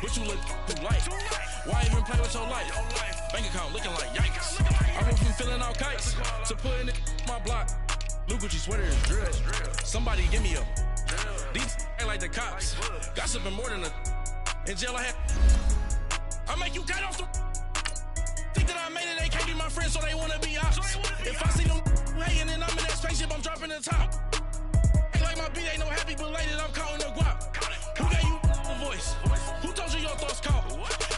But you look too light. Why even play with your life? Bank account looking like yikes. I went from feeling all kites to putting it in my block. Blue Gucci sweater is drill. Somebody give me a. These ain't like the cops. Gossiping more than a. In jail I had. I make you cut off the. Think that I made it, they can't be my friends, so they wanna be ops. If I see them hating and I'm in that spaceship, I'm dropping the top. Ain't like my beat ain't no happy belated, I'm counting the guap. Who gave you a voice? Who told you your thoughts count?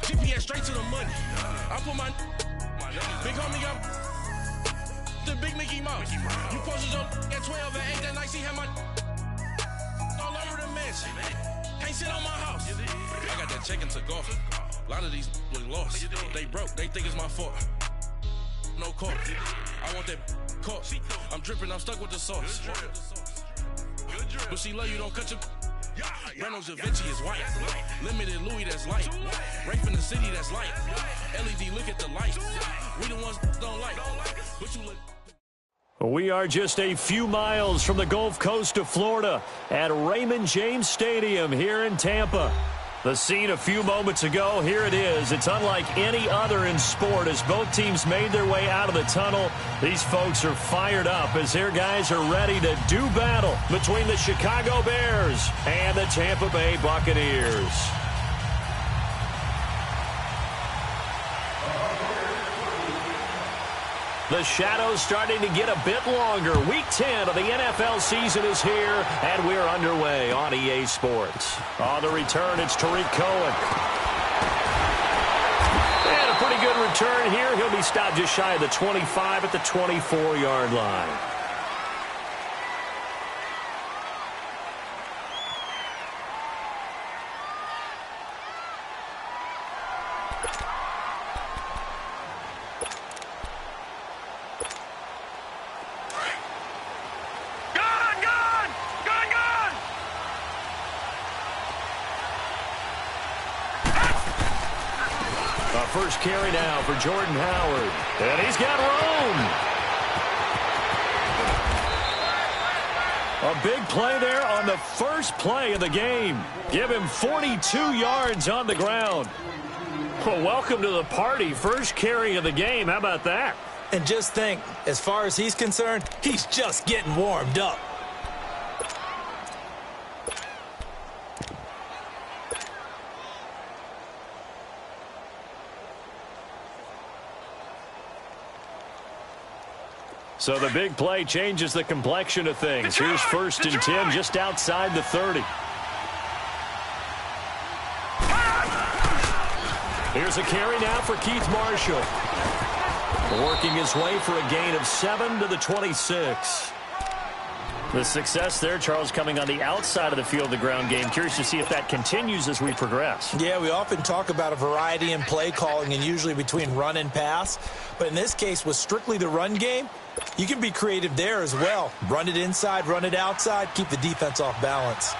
GPS straight to the money. I put my big homie got the big Mickey Mouse. You posted your at 12 and 8 that night, she had my all over the mansion. Can't sit on my house. I got that check into golf. A lot of these look lost. They broke, they think it's my fault. No court. I want that caught. I'm dripping, I'm stuck with the sauce. But she love you, don't cut your. Reynolds Da Vinci is white. Limited Louis, that's light. Rape in the city, that's light. LED, look at the lights. We the ones don't like. But you look. We are just a few miles from the Gulf Coast of Florida at Raymond James Stadium here in Tampa. The scene a few moments ago, here it is. It's unlike any other in sport as both teams made their way out of the tunnel. These folks are fired up as their guys are ready to do battle between the Chicago Bears and the Tampa Bay Buccaneers. The shadow's starting to get a bit longer. Week 10 of the NFL season is here, and we're underway on EA Sports. On the return, it's Tariq Cohen. And a pretty good return here. He'll be stopped just shy of the 25 at the 24-yard line. First carry now for Jordan Howard. And he's got room. A big play there on the first play of the game. Give him 42 yards on the ground. Well, welcome to the party. First carry of the game. How about that? And just think, as far as he's concerned, he's just getting warmed up. So the big play changes the complexion of things. Here's 1st and 10 just outside the 30. Here's a carry now for Keith Marshall. Working his way for a gain of 7 to the 26. The success there, Charles, coming on the outside of the field, the ground game. Curious to see if that continues as we progress. Yeah, we often talk about a variety in play calling and usually between run and pass. But in this case, with strictly the run game, you can be creative there as well. Run it inside, run it outside, keep the defense off balance.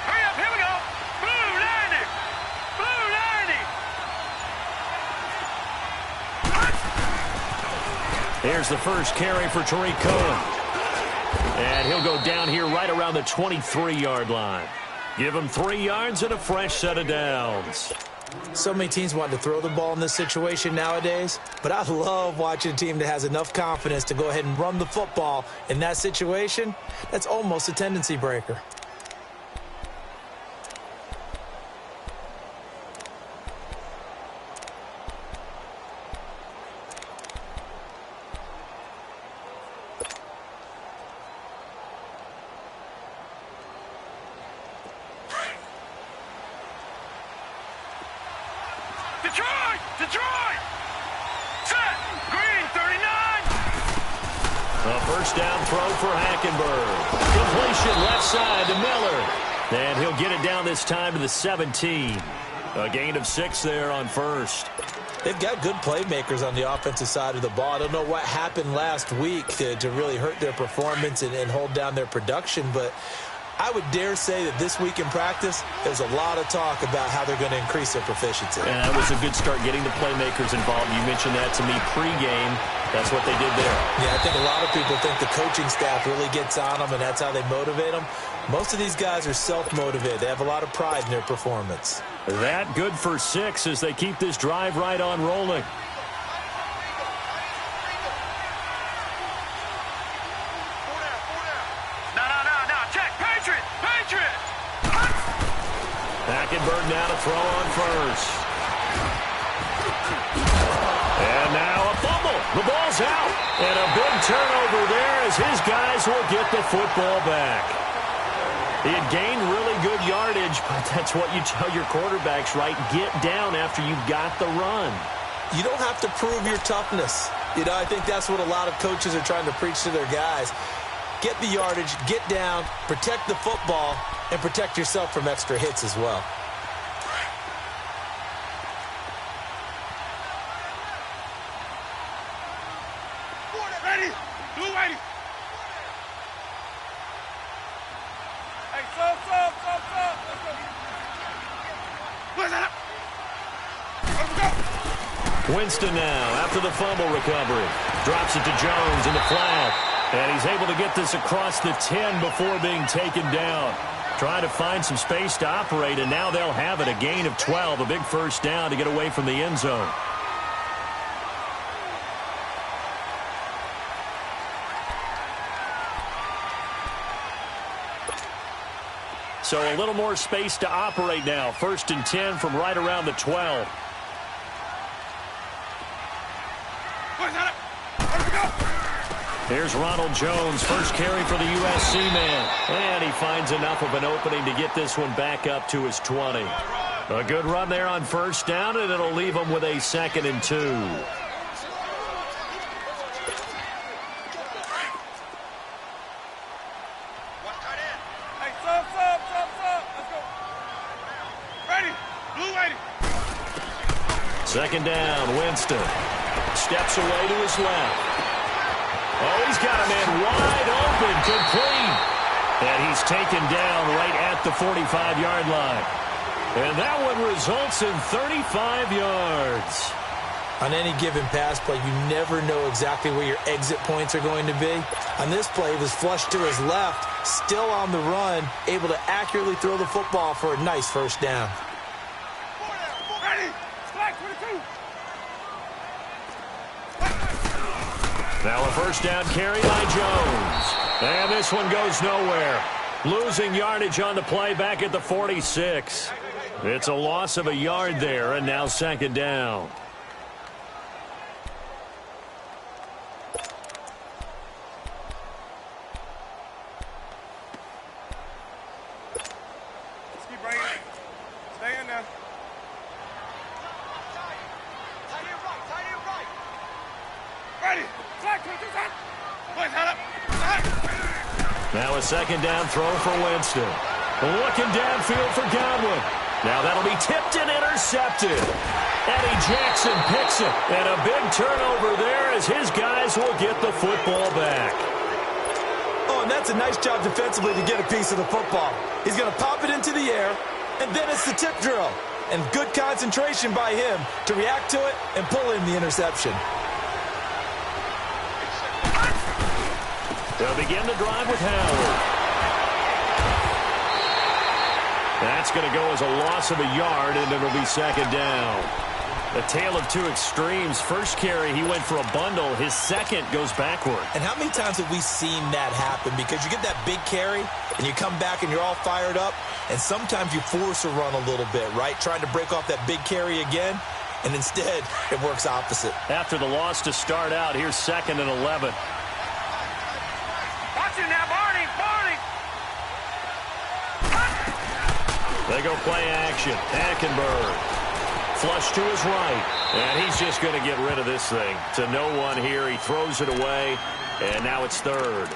Hurry up, here we go. Blue 90. Blue 90. Here's the first carry for Tariq Cohen. And he'll go down here right around the 23-yard line. Give him 3 yards and a fresh set of downs. So many teams want to throw the ball in this situation nowadays, but I love watching a team that has enough confidence to go ahead and run the football. In that situation, that's almost a tendency breaker. Detroit! Set! Green, 39! A first down throw for Hackenberg. Completion left side to Miller. And he'll get it down this time to the 17. A gain of 6 there on first. They've got good playmakers on the offensive side of the ball. I don't know what happened last week to really hurt their performance and hold down their production, but I would dare say that this week in practice, there's a lot of talk about how they're going to increase their proficiency. And that was a good start getting the playmakers involved. You mentioned that to me pregame. That's what they did there. Yeah, I think a lot of people think the coaching staff really gets on them, and that's how they motivate them. Most of these guys are self-motivated. They have a lot of pride in their performance. That good for 6 as they keep this drive right on rolling. Hackenberg now to throw on first. And now a fumble. The ball's out. And a big turnover there as his guys will get the football back. He had gained really good yardage, but that's what you tell your quarterbacks, right? Get down after you've got the run. You don't have to prove your toughness. You know, I think that's what a lot of coaches are trying to preach to their guys. Get the yardage, get down, protect the football, and protect yourself from extra hits as well. Ready? Blue ready. Hey, stop. Let's go. Where's that? Let's go. Winston now after the fumble recovery. Drops it to Jones in the flat. And he's able to get this across the 10 before being taken down. Trying to find some space to operate, and now they'll have it. A gain of 12, a big first down to get away from the end zone. So a little more space to operate now. 1st and 10 from right around the 12. Here's Ronald Jones, first carry for the USC man. And he finds enough of an opening to get this one back up to his 20. A good run there on first down, and it'll leave him with a 2nd and 2. Hey, stop. Let's go. Ready? Blue ready. 2nd down, Winston. Steps away to his left. Oh, he's got a man wide open, complete. And he's taken down right at the 45-yard line. And that one results in 35 yards. On any given pass play, you never know exactly where your exit points are going to be. On this play, he was flushed to his left, still on the run, able to accurately throw the football for a nice first down. Ready? Flag 22. Now a first down carry by Jones. And this one goes nowhere. Losing yardage on the play back at the 46. It's a loss of a yard there, and now 2nd down. Let's keep bringing it. Stay in there. Ready? Flag 22. Boys, head up. Now a 2nd down throw for Winston. Looking downfield for Godwin. Now that'll be tipped and intercepted. Eddie Jackson picks it. And a big turnover there as his guys will get the football back. Oh, and that's a nice job defensively to get a piece of the football. He's going to pop it into the air, and then it's the tip drill. And good concentration by him to react to it and pull in the interception. They'll begin the drive with Howard. That's going to go as a loss of a yard, and it'll be 2nd down. A tale of two extremes. First carry, he went for a bundle. His second goes backward. And how many times have we seen that happen? Because you get that big carry, and you come back, and you're all fired up, and sometimes you force a run a little bit, right? Trying to break off that big carry again, and instead, it works opposite. After the loss to start out, here's 2nd and 11. Watch it now, Barney. They go play action. Hackenberg. Flush to his right. And he's just going to get rid of this thing. To no one here. He throws it away. And now it's 3rd.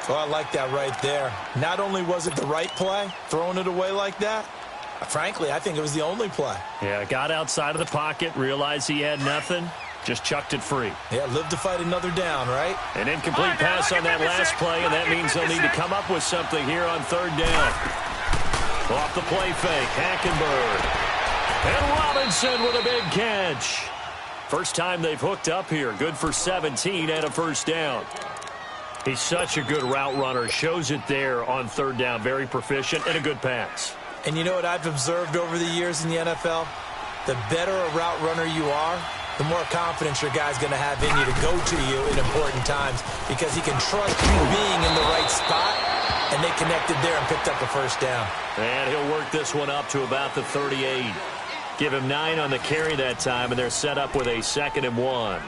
Oh, I like that right there. Not only was it the right play, throwing it away like that, frankly, I think it was the only play. Yeah, got outside of the pocket, realized he had nothing. Just chucked it free. Yeah, live to fight another down, right? An incomplete pass on that last play, and that means they'll need to come up with something here on third down. Off the play fake, Hackenberg. And Robinson with a big catch. First time they've hooked up here. Good for 17 and a first down. He's such a good route runner. Shows it there on third down. Very proficient and a good pass. And you know what I've observed over the years in the NFL? The better a route runner you are, the more confidence your guy's going to have in you to go to you in important times because he can trust you being in the right spot, and they connected there and picked up the first down. And he'll work this one up to about the 38. Give him 9 on the carry that time, and they're set up with a 2nd and 1.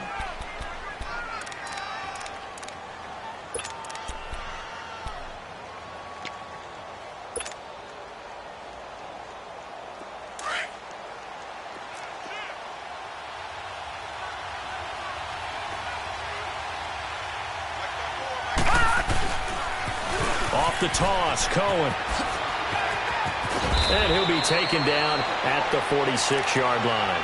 Off the toss, Cohen. And he'll be taken down at the 46-yard line.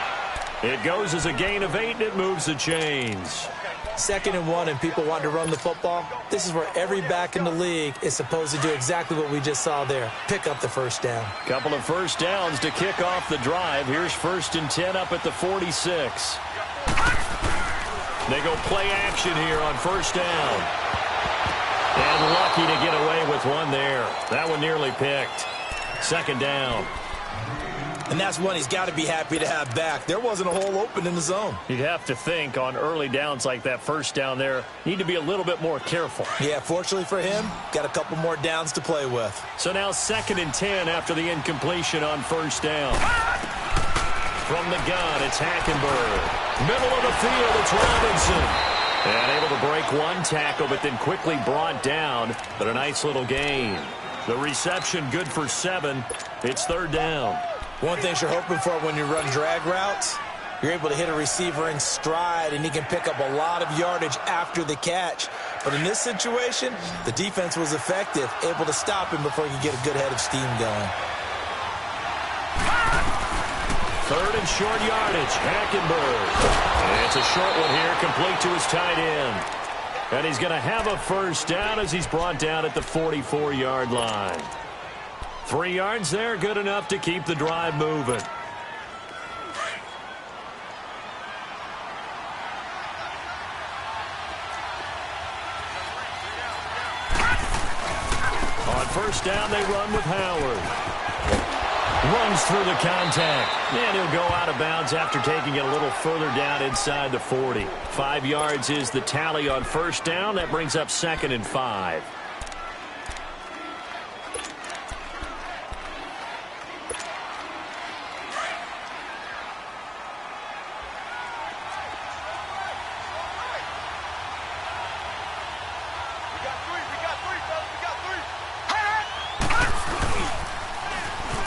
It goes as a gain of 8, and it moves the chains. 2nd and 1, and people want to run the football. This is where every back in the league is supposed to do exactly what we just saw there. Pick up the first down. Couple of first downs to kick off the drive. Here's 1st and 10 up at the 46. They go play action here on first down. And lucky to get away with one there. That one nearly picked. 2nd down. And that's one he's got to be happy to have back. There wasn't a hole open in the zone. You'd have to think on early downs like that first down there, need to be a little bit more careful. Yeah, fortunately for him, got a couple more downs to play with. So now 2nd and 10 after the incompletion on first down. From the gun, it's Hackenberg. Middle of the field, it's Robinson. And able to break one tackle, but then quickly brought down. But a nice little gain. The reception good for 7. It's 3rd down. One thing you're hoping for when you run drag routes, you're able to hit a receiver in stride, and he can pick up a lot of yardage after the catch. But in this situation, the defense was effective, able to stop him before he could get a good head of steam going. 3rd and short yardage, Hackenberg. And it's a short one here, complete to his tight end. And he's going to have a first down as he's brought down at the 44-yard line. 3 yards there, good enough to keep the drive moving. On first down, they run with Howard. Runs through the contact. And he'll go out of bounds after taking it a little further down inside the 40. 5 yards is the tally on first down. That brings up 2nd and 5.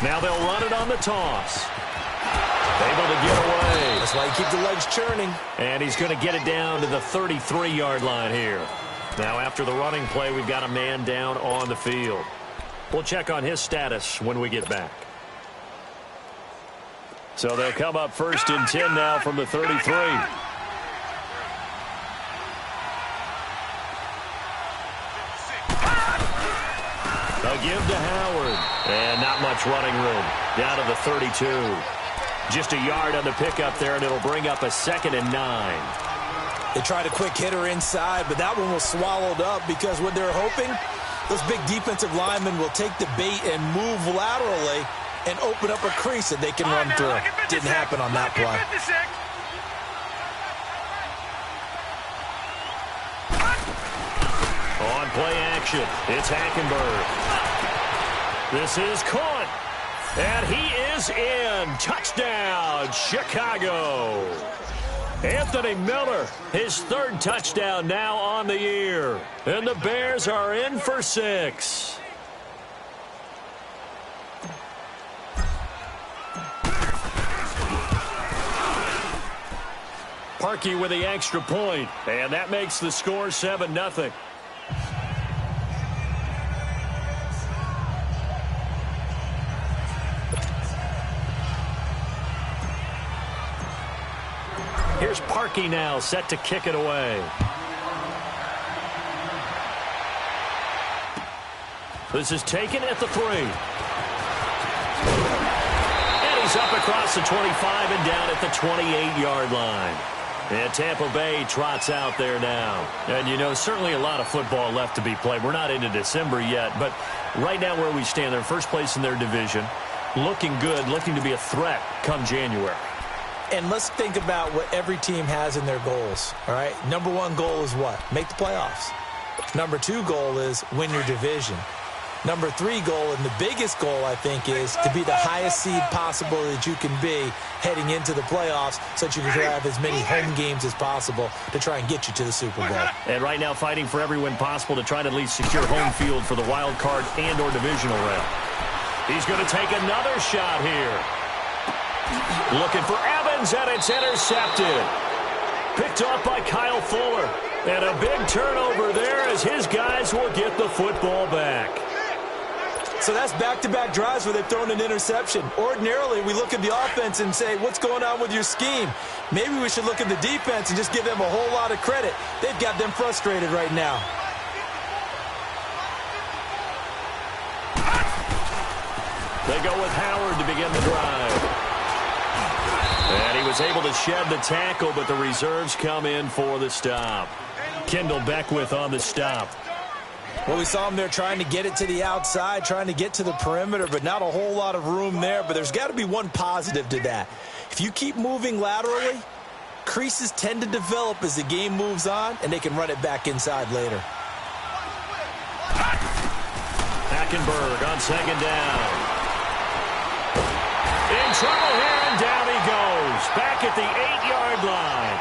Now they'll run it on the toss. Able to get away. That's why you keep the legs churning. And he's going to get it down to the 33-yard line here. Now after the running play, we've got a man down on the field. We'll check on his status when we get back. So they'll come up 1st and 10 now from the 33. They'll give to Howard. And not much running room. Down to the 32. Just a yard on the pickup there, and it'll bring up a 2nd and 9. They tried a quick hitter inside, but that one was swallowed up because what they're hoping, those big defensive linemen will take the bait and move laterally and open up a crease that they can run through. Didn't happen on that play. On play action, it's Hackenberg. This is caught, and he is in. Touchdown, Chicago. Anthony Miller, his 3rd touchdown now on the year. And the Bears are in for 6. Parkey with the extra point, and that makes the score 7-0. Here's Parkey now, set to kick it away. This is taken at the 3. And he's up across the 25 and down at the 28-yard line. And Tampa Bay trots out there now. And, you know, certainly a lot of football left to be played. We're not into December yet, but right now where we stand, they're first place in their division. Looking good, looking to be a threat come January. And let's think about what every team has in their goals, all right? Number 1 goal is what? Make the playoffs. Number 2 goal is win your division. Number 3 goal, and the biggest goal, I think, is to be the highest seed possible that you can be heading into the playoffs so that you can have as many home games as possible to try and get you to the Super Bowl. And right now fighting for every win possible to try to at least secure home field for the wild card and or divisional round. He's going to take another shot here. Looking for Evans, and it's intercepted. Picked off by Kyle Fuller. And a big turnover there as his guys will get the football back. So that's back-to-back drives where they've thrown an interception. Ordinarily, we look at the offense and say, what's going on with your scheme? Maybe we should look at the defense and just give them a whole lot of credit. They've got them frustrated right now. They go with Howard to begin the drive. And he was able to shed the tackle, but the reserves come in for the stop. Kendall Beckwith on the stop. Well, we saw him there trying to get it to the outside, trying to get to the perimeter, but not a whole lot of room there. But there's got to be one positive to that. If you keep moving laterally, creases tend to develop as the game moves on, and they can run it back inside later. Hackenberg on second down. In trouble here, and down he goes. Back at the 8-yard line.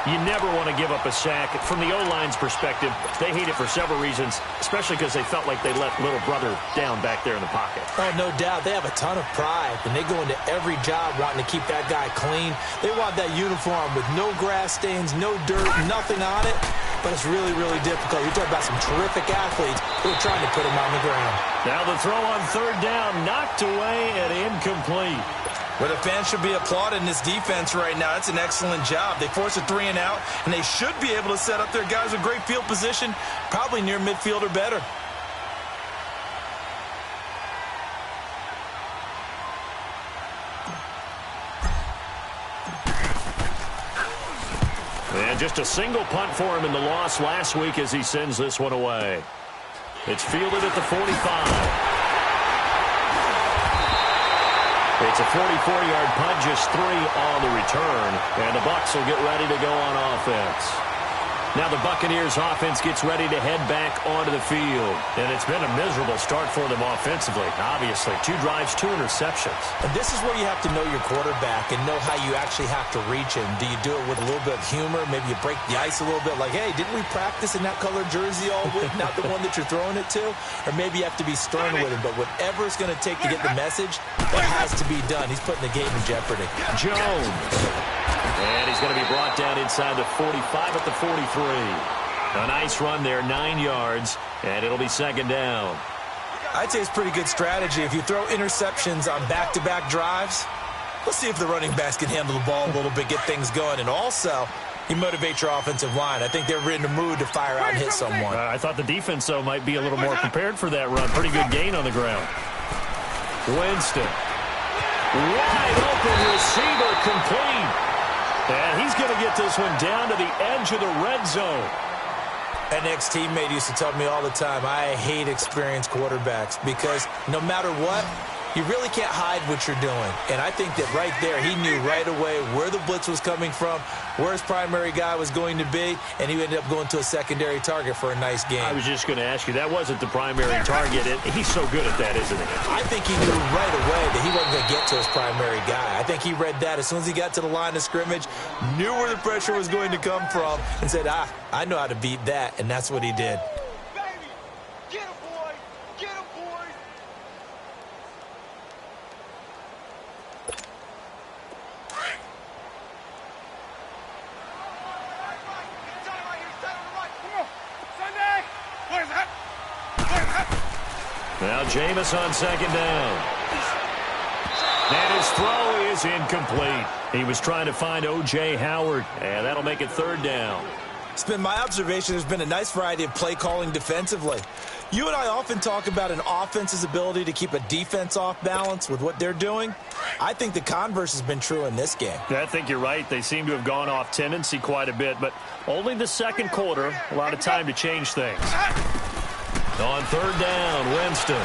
You never want to give up a sack. From the O-line's perspective, they hate it for several reasons, especially because they felt like they let little brother down back there in the pocket. Oh, no doubt. They have a ton of pride, and they go into every job wanting to keep that guy clean. They want that uniform with no grass stains, no dirt, nothing on it. But it's really, really difficult. You're talking about some terrific athletes who are trying to put him on the ground. Now the throw on third down, knocked away and incomplete. Well, the fans should be applauding this defense right now. It's an excellent job. They force a 3 and out, and they should be able to set up their guys with great field position, probably near midfield or better. And just a single punt for him in the loss last week as he sends this one away. It's fielded at the 45. It's a 44-yard punt, just 3 on the return. And the Bucs will get ready to go on offense. Now the Buccaneers offense gets ready to head back onto the field. And it's been a miserable start for them offensively, obviously. 2 drives, 2 interceptions. And this is where you have to know your quarterback and know how you actually have to reach him. Do you do it with a little bit of humor? Maybe you break the ice a little bit like, hey, didn't we practice in that colored jersey all week? Not the one that you're throwing it to? Or maybe you have to be stern with him. But whatever it's going to take to get the message, it has to be done. He's putting the game in jeopardy. Jones. And he's going to be brought down inside the 45 at the 43. A nice run there, 9 yards, and it'll be second down. I'd say it's pretty good strategy. If you throw interceptions on back-to-back drives, let's see if the running backs can handle the ball a little bit, get things going. And also, you motivate your offensive line. I think they're in the mood to fire out and hit someone. I thought the defense, though, might be a little more prepared for that run. Pretty good gain on the ground. Winston. Wide open receiver complete. And he's going to get this one down to the edge of the red zone. An ex-teammate used to tell me all the time, I hate experienced quarterbacks because no matter what, you really can't hide what you're doing. And I think that right there, he knew right away where the blitz was coming from, where his primary guy was going to be, and he ended up going to a secondary target for a nice game. I was just going to ask you, that wasn't the primary target. He's so good at that, isn't he? I think he knew right away that he wasn't going to get to his primary guy. I think he read that as soon as he got to the line of scrimmage, knew where the pressure was going to come from, and said, I know how to beat that, and that's what he did. Now Jameis on second down. And his throw is incomplete. He was trying to find O.J. Howard, and that'll make it third down. It's been my observation there's been a nice variety of play calling defensively. You and I often talk about an offense's ability to keep a defense off balance with what they're doing. I think the converse has been true in this game. I think you're right. They seem to have gone off tendency quite a bit, but only the second quarter, a lot of time to change things. On third down, Winston.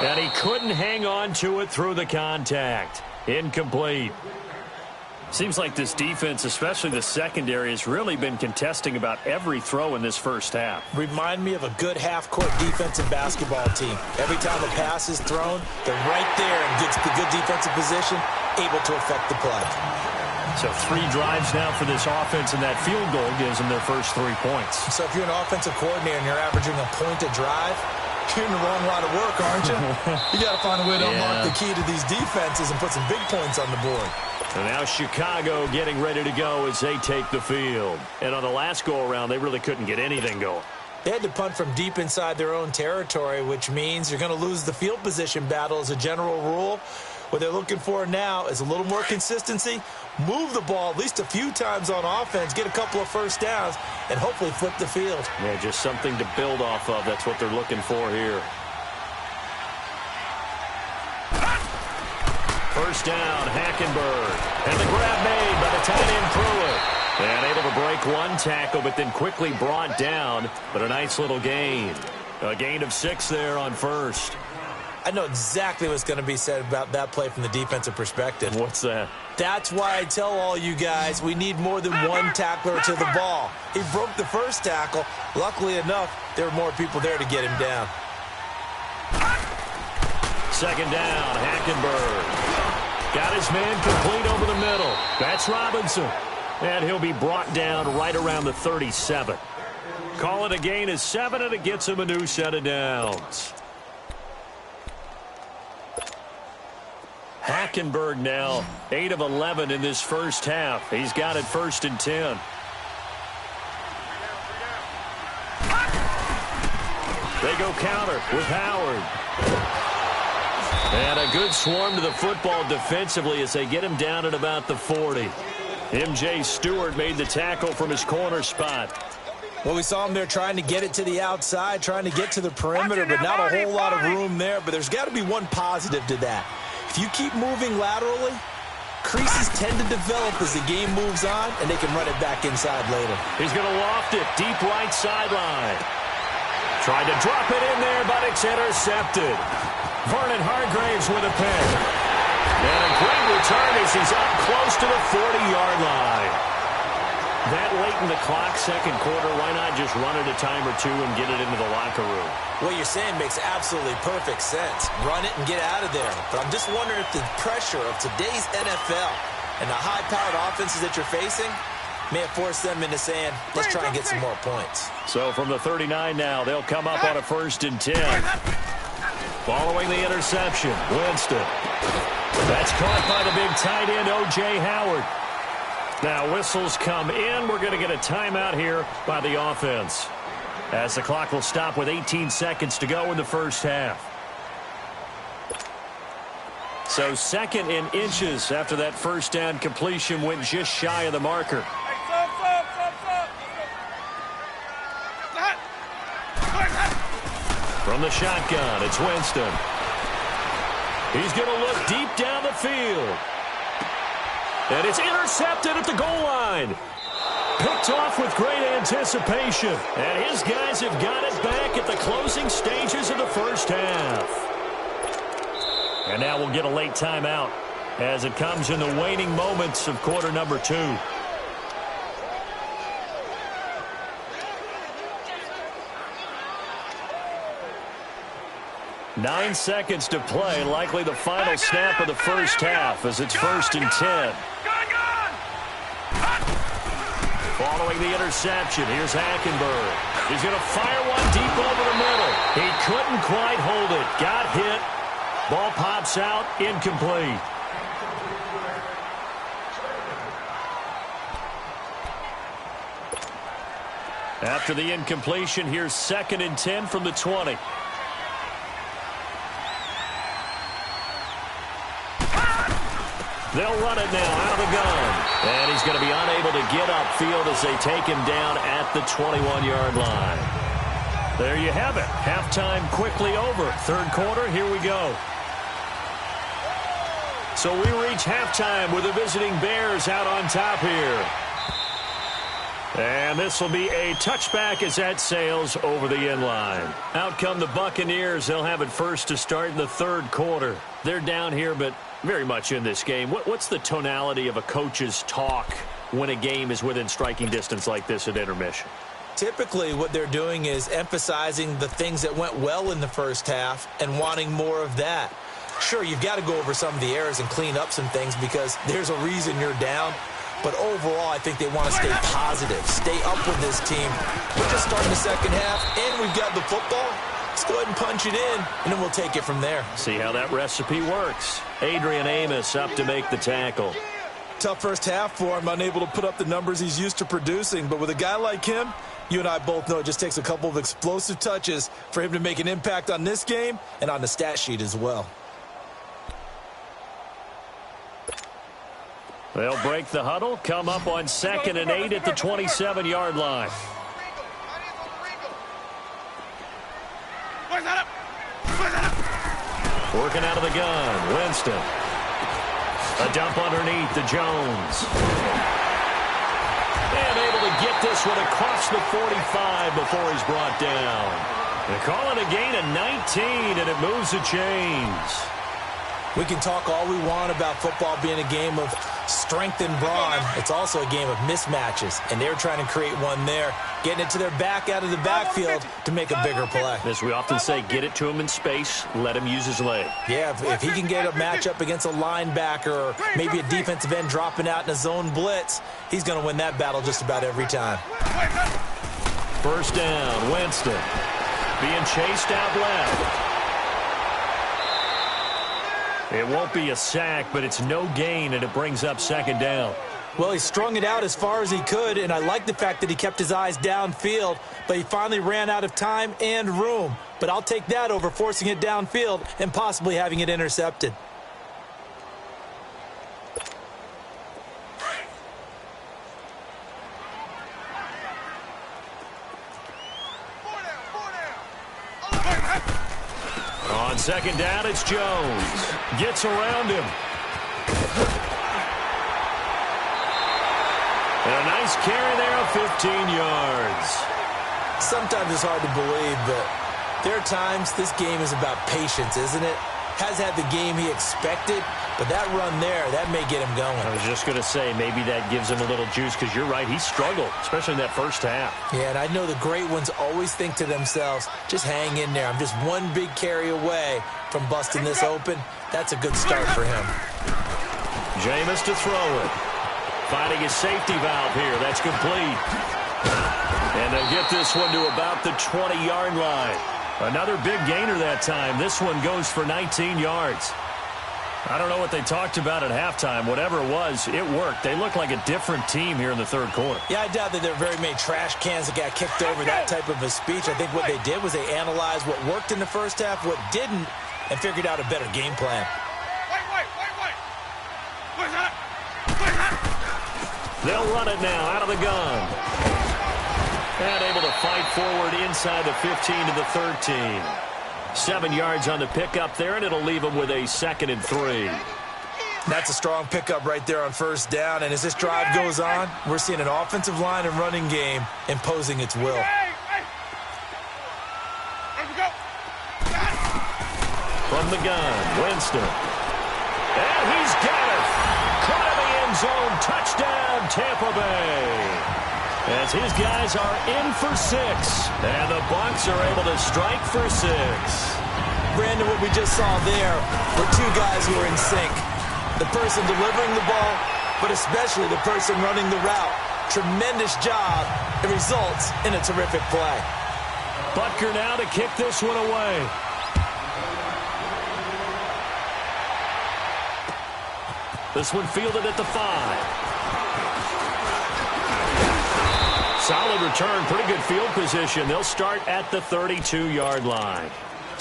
And he couldn't hang on to it through the contact. Incomplete. Seems like this defense, especially the secondary, has really been contesting about every throw in this first half. Remind me of a good half-court defensive basketball team. Every time a pass is thrown, they're right there and gets the good defensive position, able to affect the play. So 3 drives now for this offense, and that field goal gives them their first 3 points. So if you're an offensive coordinator and you're averaging a point a drive, you're in the wrong line of work, aren't you? You got to find a way to unlock the key to these defenses and put some big points on the board. And now Chicago getting ready to go as they take the field. And on the last go-around, they really couldn't get anything going. They had to punt from deep inside their own territory, which means you're going to lose the field position battle as a general rule. What they're looking for now is a little more consistency, move the ball at least a few times on offense, get a couple of first downs, and hopefully flip the field. Yeah, just something to build off of. That's what they're looking for here. First down, Hackenberg. And the grab made by the tight end Pruitt. And able to break one tackle, but then quickly brought down. But a nice little gain. A gain of 6 there on first. I know exactly what's going to be said about that play from the defensive perspective. What's that? That's why I tell all you guys we need more than one tackler to the ball. He broke the first tackle. Luckily enough, there were more people there to get him down. Second down, Hackenberg. Got his man complete over the middle. That's Robinson. And he'll be brought down right around the 37. Call it a gain of 7, and it gets him a new set of downs. Hackenberg now 8 of 11 in this first half. He's got it 1st and 10. They go counter with Howard. And a good swarm to the football defensively as they get him down at about the 40. M.J. Stewart made the tackle from his corner spot. Well, we saw him there trying to get it to the outside, trying to get to the perimeter, but not a whole lot of room there. But there's got to be one positive to that. If you keep moving laterally, creases tend to develop as the game moves on, and they can run it back inside later. He's going to loft it deep right sideline. Tried to drop it in there, but it's intercepted. Vernon Hargraves with a pick. And a great return as he's up close to the 40-yard line. That late in the clock, second quarter, why not just run it a time or two and get it into the locker room? What you're saying makes absolutely perfect sense. Run it and get out of there. But I'm just wondering if the pressure of today's NFL and the high-powered offenses that you're facing may have forced them into saying, let's try and get some more points. So from the 39 now, they'll come up on a 1st and 10. Following the interception, Winston. That's caught by the big tight end, O.J. Howard. Now whistles come in. We're going to get a timeout here by the offense, as the clock will stop with 18 seconds to go in the first half. So 2nd and inches after that first down completion went just shy of the marker. From the shotgun, it's Winston. He's going to look deep down the field. And it's intercepted at the goal line. Picked off with great anticipation. And his guys have got it back at the closing stages of the first half. And now we'll get a late timeout as it comes in the waning moments of quarter number 2. Nine seconds to play, likely the final snap of the first half as it's 1st and 10. Following the interception, here's Hackenberg. He's going to fire one deep over the middle. He couldn't quite hold it. Got hit. Ball pops out, incomplete. After the incompletion, here's 2nd and 10 from the 20. They'll run it now out of the gun. And he's going to be unable to get upfield as they take him down at the 21-yard line. There you have it. Halftime quickly over. Third quarter, here we go. So we reach halftime with the visiting Bears out on top here. And this will be a touchback as that sails over the end line. Out come the Buccaneers. They'll have it first to start in the third quarter. They're down here, but very much in this game. What's the tonality of a coach's talk when a game is within striking distance like this at intermission? Typically, what they're doing is emphasizing the things that went well in the first half and wanting more of that. Sure, you've got to go over some of the errors and clean up some things because there's a reason you're down. But overall, I think they want to stay positive, stay up with this team. We're just starting the second half, and we've got the football. Let's go ahead and punch it in, and then we'll take it from there. See how that recipe works. Adrian Amos up to make the tackle. Tough first half for him, unable to put up the numbers he's used to producing. But with a guy like him, you and I both know it just takes a couple of explosive touches for him to make an impact on this game and on the stat sheet as well. They'll break the huddle, come up on 2nd and 8 at the 27-yard line. Working out of the gun, Winston. A dump underneath to Jones. And able to get this one across the 45 before he's brought down. They call it a gain of 19, and it moves the chains. We can talk all we want about football being a game of strength and brawn. It's also a game of mismatches, and they're trying to create one there, getting it to their back out of the backfield to make a bigger play. As we often say, get it to him in space, let him use his leg. Yeah, if he can get a matchup against a linebacker or maybe a defensive end dropping out in a zone blitz, he's going to win that battle just about every time. First down, Winston being chased out left. It won't be a sack, but it's no gain, and it brings up second down. Well, he strung it out as far as he could, and I like the fact that he kept his eyes downfield, but he finally ran out of time and room. But I'll take that over forcing it downfield and possibly having it intercepted. On second down, it's Jones. Gets around him. And a nice carry there of 15 yards. Sometimes it's hard to believe, but there are times this game is about patience, isn't it? Has had the game he expected, but that run there, that may get him going. I was just going to say, maybe that gives him a little juice, because you're right, he struggled, especially in that first half. Yeah, and I know the great ones always think to themselves, just hang in there. I'm just one big carry away from busting this open. That's a good start for him. Jameis to throw it. Finding his safety valve here. That's complete. And they'll get this one to about the 20-yard line. Another big gainer that time. This one goes for 19 yards. I don't know what they talked about at halftime. Whatever it was, it worked. They look like a different team here in the third quarter. Yeah, I doubt that there are very many trash cans that got kicked over, that type of a speech. I think what they did was they analyzed what worked in the first half, what didn't, and figured out a better game plan. They'll run it now out of the gun. And able to fight forward inside the 15 to the 13. 7 yards on the pickup there, and it'll leave them with a 2nd and 3. That's a strong pickup right there on first down, and as this drive goes on, we're seeing an offensive line and running game imposing its will. From the gun, Winston. And he's got it. Caught in the end zone. Touchdown, Tampa Bay. As his guys are in for 6. And the Bucs are able to strike for 6. Brandon, what we just saw there were two guys who are in sync. The person delivering the ball, but especially the person running the route. Tremendous job. It results in a terrific play. Butker now to kick this one away. This one fielded at the 5. Solid return, pretty good field position. They'll start at the 32-yard line.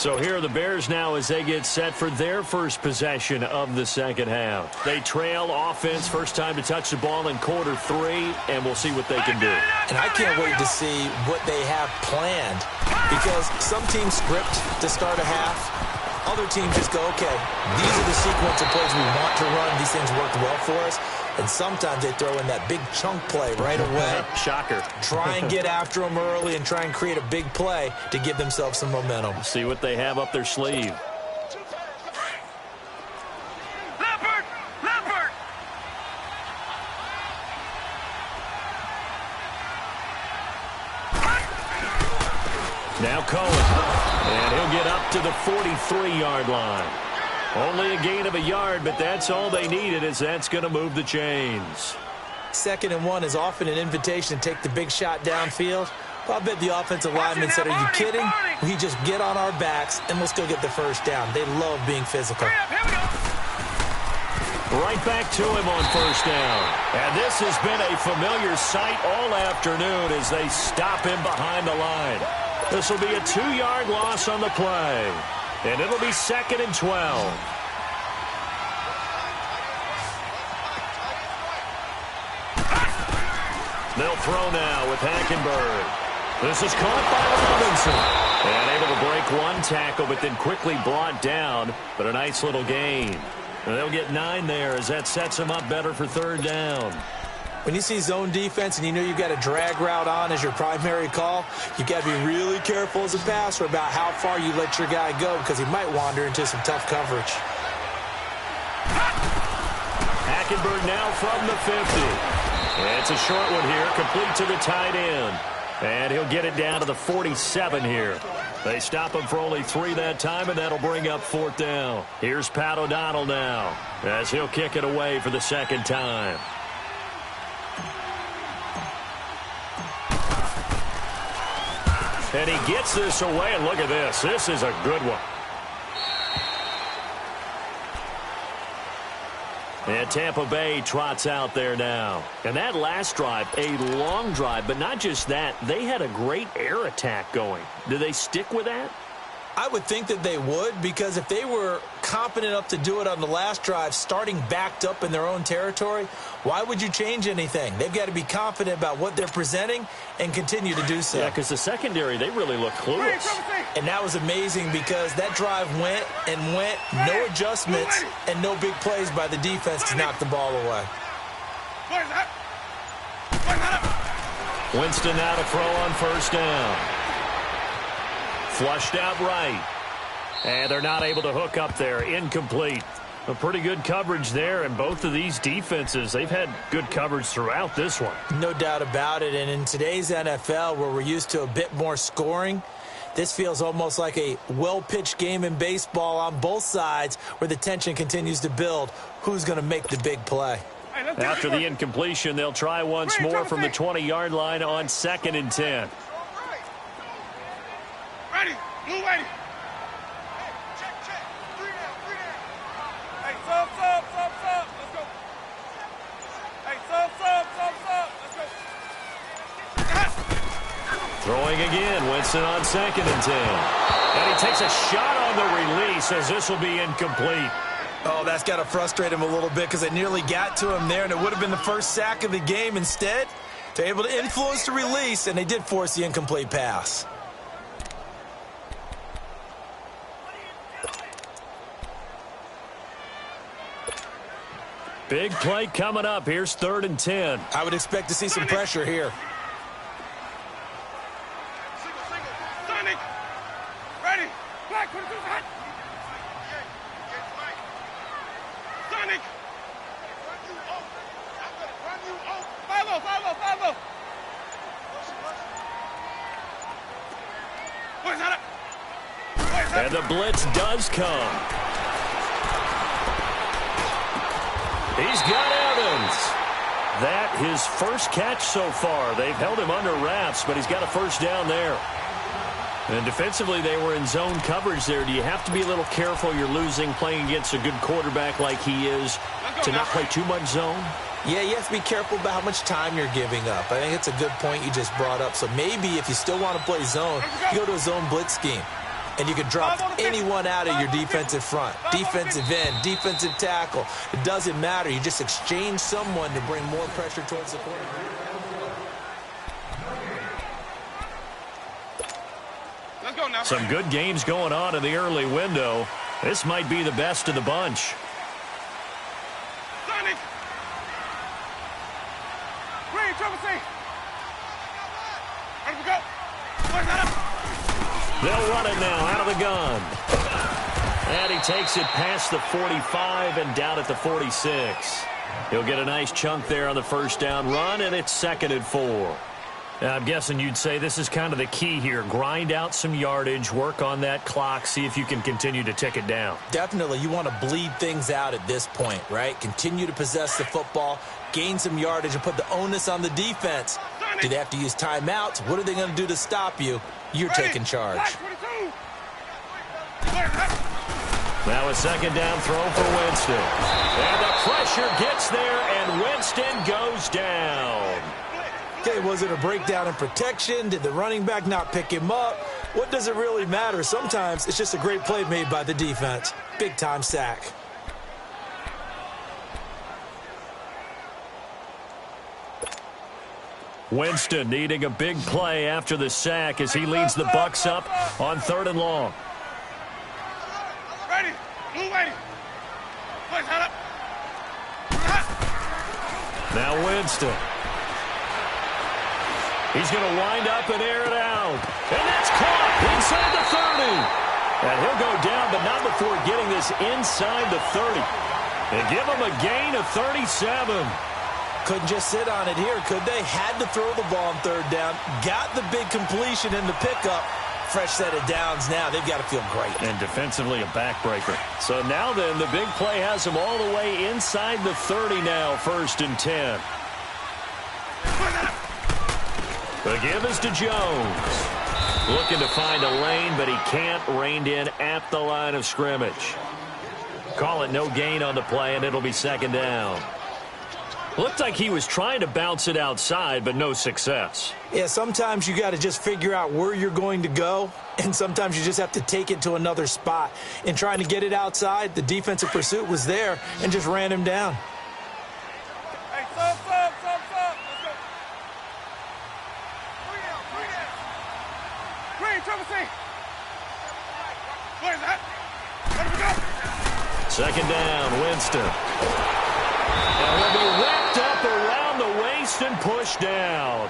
So here are the Bears now as they get set for their first possession of the second half. They trail offense, first time to touch the ball in quarter 3, and we'll see what they can do. And I can't wait to see what they have planned, because some teams script to start a half. Other teams just go, okay, these are the sequence of plays we want to run. These things worked well for us. And sometimes they throw in that big chunk play right away. Shocker. Try and get after them early and try and create a big play to give themselves some momentum. See what they have up their sleeve. Leopard! Leopard! Now Cohen. And he'll get up to the 43-yard line. Only a gain of a yard, but that's all they needed, as that's going to move the chains. 2nd and 1 is often an invitation to take the big shot downfield. Well, I bet the offensive lineman said, are you kidding? We just get on our backs and let's go get the first down. They love being physical. Right back to him on first down. And this has been a familiar sight all afternoon as they stop him behind the line. This will be a 2-yard loss on the play. And it'll be 2nd and 12. They'll throw now with Hackenberg. This is caught by Robinson. And able to break one tackle, but then quickly brought down. But a nice little gain. And they'll get 9 there as that sets them up better for 3rd down. When you see zone defense and you know you've got a drag route on as your primary call, you've got to be really careful as a passer about how far you let your guy go, because he might wander into some tough coverage. Hackenberg now from the 50. It's a short one here, complete to the tight end. And he'll get it down to the 47 here. They stop him for only 3 that time, and that'll bring up 4th down. Here's Pat O'Donnell now as he'll kick it away for the 2nd time. And he gets this away, and look at this. This is a good one. And Tampa Bay trots out there now. And that last drive, a long drive, but not just that. They had a great air attack going. Do they stick with that? I would think that they would, because if they were confident enough to do it on the last drive, starting backed up in their own territory, why would you change anything? They've got to be confident about what they're presenting and continue to do so. Yeah, because the secondary, they really look clueless. And that was amazing, because that drive went and went, no adjustments, and no big plays by the defense to knock the ball away. Winston now to throw on first down. Flushed out right. And they're not able to hook up there. Incomplete. A pretty good coverage there, and both of these defenses, they've had good coverage throughout this one. No doubt about it, and in today's NFL, where we're used to a bit more scoring, this feels almost like a well-pitched game in baseball on both sides, where the tension continues to build. Who's going to make the big play? After the incompletion, they'll try once more from the 20-yard line on 2nd and 10. Ready, blue ready. Hey, sub, let's go. Hey, sub, let's go. Throwing again, Winston on 2nd and 10. And he takes a shot on the release as this will be incomplete. Oh, that's got to frustrate him a little bit, because they nearly got to him there, and it would have been the first sack of the game. Instead, they're able to influence the release, and they did force the incomplete pass. Big play coming up. Here's 3rd and 10. I would expect to see some pressure here. Sonic, ready. Black, put it to the hot. Sonic. Run you off. Follow. Where's that? And the blitz does come. He's got Evans. That his first catch so far. They've held him under wraps, but he's got a first down there. And defensively, they were in zone coverage there. Do you have to be a little careful? You're losing playing against a good quarterback like he is to not play too much zone? Yeah, you have to be careful about how much time you're giving up. I think it's a good point you just brought up. So maybe if you still want to play zone, you go to a zone blitz scheme. And you can drop anyone out of your defensive front. Defensive end, defensive tackle. It doesn't matter. You just exchange someone to bring more pressure towards the quarterback. Let's go now. Some good games going on in the early window. This might be the best of the bunch. Sonic. Green, triple C. Ready to go. Where's that up? They'll run it now out of the gun. And he takes it past the 45 and down at the 46. He'll get a nice chunk there on the first down run, and it's 2nd and 4. Now, I'm guessing you'd say this is kind of the key here. Grind out some yardage, work on that clock, see if you can continue to tick it down. Definitely. You want to bleed things out at this point, right? Continue to possess the football, gain some yardage, and put the onus on the defense. Do they have to use timeouts? What are they going to do to stop you? You're taking charge. Now a 2nd down throw for Winston. And the pressure gets there, and Winston goes down. Okay, was it a breakdown in protection? Did the running back not pick him up? What does it really matter? Sometimes it's just a great play made by the defense. Big-time sack. Winston needing a big play after the sack as he leads the Bucs up on 3rd and long. Ready. Blue ready. Boys, head up. Now Winston. He's going to wind up and air it out. And that's caught inside the 30. And he'll go down, but not before getting this inside the 30. And give him a gain of 37. Couldn't just sit on it here, could they? Had to throw the ball on 3rd down. Got the big completion in the pickup. Fresh set of downs now. They've got to feel great. And defensively a backbreaker. So now then, the big play has him all the way inside the 30 now, 1st and 10. The give is to Jones. Looking to find a lane, but he can't. Reined in at the line of scrimmage. Call it no gain on the play, and it'll be 2nd down. Looked like he was trying to bounce it outside, but no success. Yeah, sometimes you got to just figure out where you're going to go, and sometimes you just have to take it to another spot. In trying to get it outside, the defensive pursuit was there and just ran him down. Hey, sub. Let's go. Green, triple C. Where's that? Ready to go. 2nd down, Winston. And he'll be wrapped up around the waist and pushed down.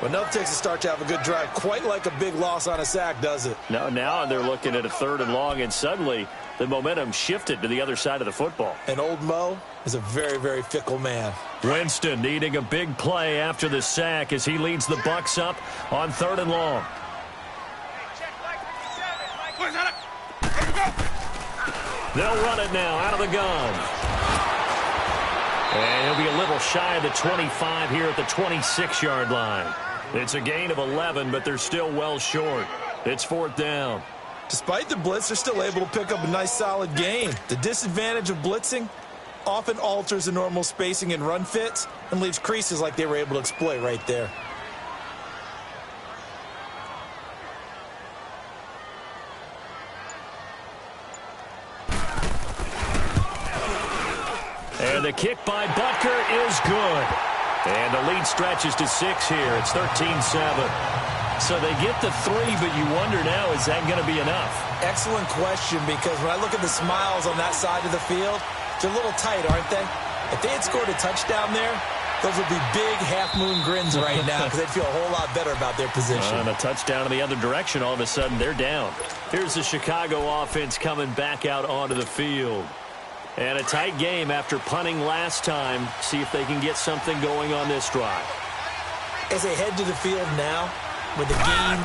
Well, enough takes a start to have a good drive. Quite like a big loss on a sack, does it? No, now they're looking at a 3rd and long, and suddenly the momentum shifted to the other side of the football. And old Mo is a very, very fickle man. Winston needing a big play after the sack as he leads the Bucs up on 3rd and long. Boys, head up. Ready to go. They'll run it now out of the gun. And he'll be a little shy of the 25 here at the 26-yard line. It's a gain of 11, but they're still well short. It's 4th down. Despite the blitz, they're still able to pick up a nice, solid gain. The disadvantage of blitzing often alters the normal spacing and run fits and leaves creases like they were able to exploit right there. And the kick by Butker is good. And the lead stretches to 6 here. It's 13-7. So they get the 3, but you wonder now, is that going to be enough? Excellent question, because when I look at the smiles on that side of the field, they're a little tight, aren't they? If they had scored a touchdown there, those would be big half-moon grins right now because they'd feel a whole lot better about their position. And a touchdown in the other direction, all of a sudden they're down. Here's the Chicago offense coming back out onto the field. And a tight game after punting last time. See if they can get something going on this drive. As they head to the field now, with the game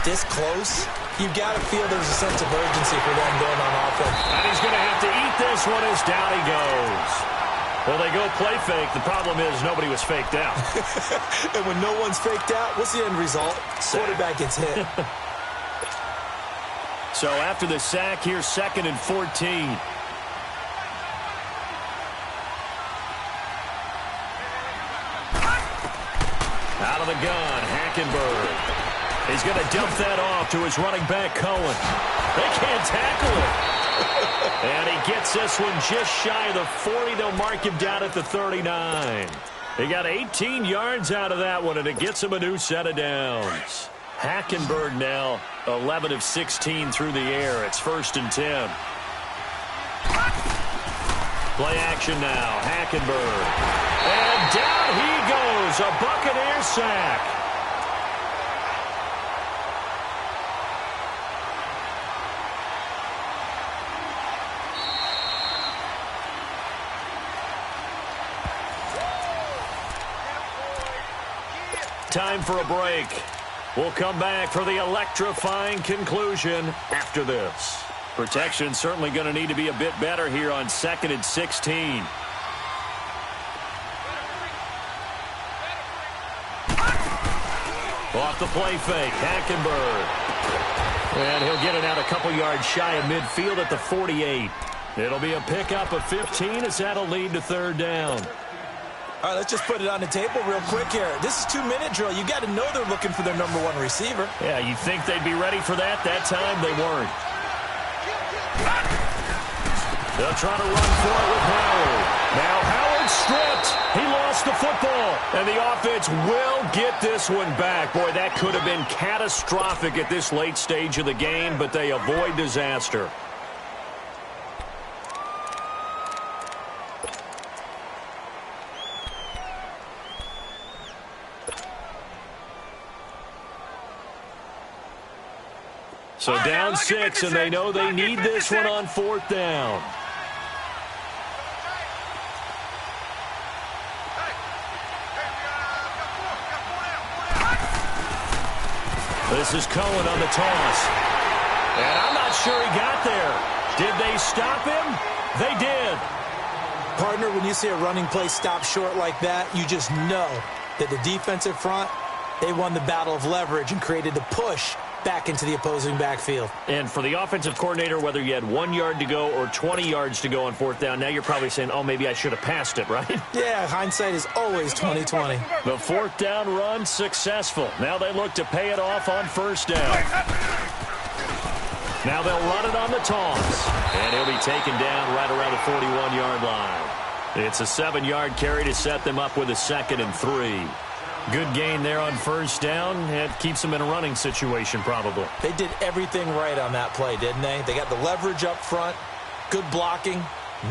this close, you've got to feel there's a sense of urgency for them going on offense. And he's going to have to eat this one as down he goes. Well, they go play fake. The problem is nobody was faked out. And when no one's faked out, what's the end result? Quarterback gets hit. So after the sack, here's 2nd and 14. Out of the gun, Hackenberg. He's going to dump that off to his running back, Cohen. They can't tackle him. And he gets this one just shy of the 40. They'll mark him down at the 39. He got 18 yards out of that one, and it gets him a new set of downs. Hackenberg now 11 of 16 through the air. It's 1st and 10. Play action now. Hackenberg. And down he goes. A Buccaneer sack. Time for a break. We'll come back for the electrifying conclusion after this. Protection certainly going to need to be a bit better here on 2nd and 16. Off the play fake, Hackenberg. And he'll get it out a couple yards shy of midfield at the 48. It'll be a pickup of 15 as that'll lead to 3rd down. All right, let's just put it on the table real quick here. This is 2-minute drill. You got to know they're looking for their #1 receiver. Yeah, you think they'd be ready for that? That time they weren't. They'll try to run for it with Howard. Now Howard stripped. He lost the football. And the offense will get this one back. Boy, that could have been catastrophic at this late stage of the game, but they avoid disaster. So down 6, and they know they need this one on 4th down. This is Cohen on the toss. And I'm not sure he got there. Did they stop him? They did. Partner, when you see a running play stop short like that, you just know that the defensive front, they won the battle of leverage and created the push back into the opposing backfield. And for the offensive coordinator, whether you had 1 yard to go or 20 yards to go on 4th down, now you're probably saying, oh, maybe I should have passed it, right? Yeah, hindsight is always 20/20. The 4th down run successful. Now they look to pay it off on 1st down. Now they'll run it on the toss. And he'll be taken down right around the 41-yard line. It's a 7-yard carry to set them up with a 2nd and 3. Good gain there on 1st down. It keeps them in a running situation, probably. They did everything right on that play, didn't they? They got the leverage up front, good blocking,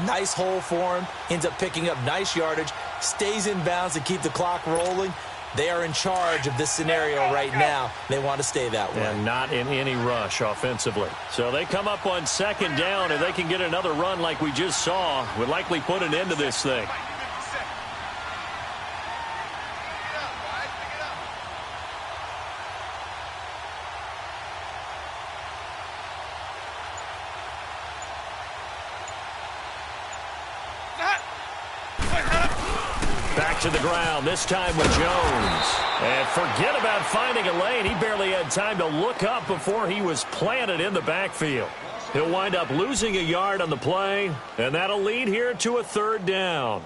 nice hole for him, ends up picking up nice yardage, stays in bounds to keep the clock rolling. They are in charge of this scenario right now. They want to stay that way. And not in any rush offensively. So they come up on 2nd down, and they can get another run like we just saw. Would likely put an end to this thing. Back to the ground, this time with Jones. And forget about finding a lane. He barely had time to look up before he was planted in the backfield. He'll wind up losing a yard on the play, and that'll lead here to a 3rd down.